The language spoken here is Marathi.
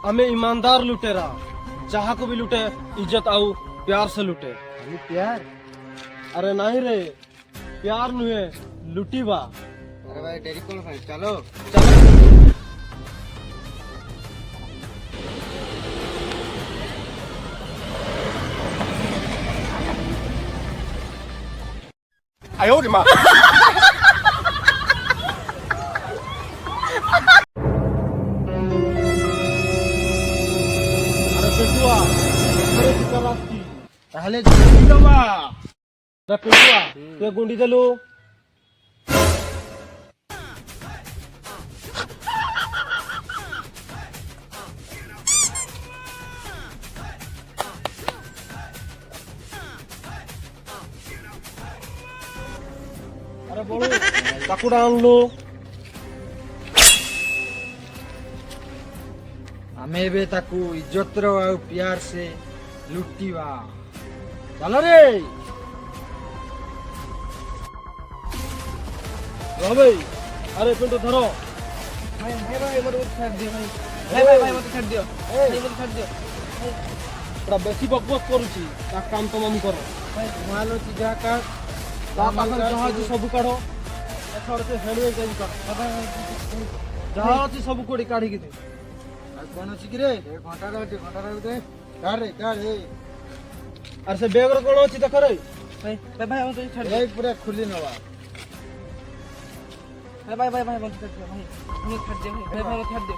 हमें ईमानदार लुटेरा जहाँ को भी लुटे इज्जत आऊ प्यार से लुटे। प्यार? अरे नहीं रे, प्यार नुहे लुटी बा। अरे भाई डेरी कौन भाई, चलो चलो। अरे पेटुआ, अरे तुका रास्ती। ताहले जल्दी दबा। अरे पेटुआ, तू गुंडी देलू। अरे बोलो, ताकू आनलो। हमें बे ताकू इज्जत रो और प्यार से लुटीवा। चलो रे। रो भाई, अरे पिंटू धरो। भाई भाई मत छाड़ दियो भाई मत छाड़ दियो भाई मत छाड़ दियो पूरा बेसी बकबक करूची ता काम तो मम्मी करो। भाई मालो चीजा का ता पाखर जहाज सब काढो एथर से हेडवे चेंज कर। जहाज सब कोडी काढी के दे। कौन अछि रे घंटा रे काढ रे अरे से बैग रो कोन अछि देख रे। भाई मत छाड़ दियो पूरा खुली नवा भाई मत छाड़ दियो भाई मत छाड़ दियो भाई मत छाड़ दियो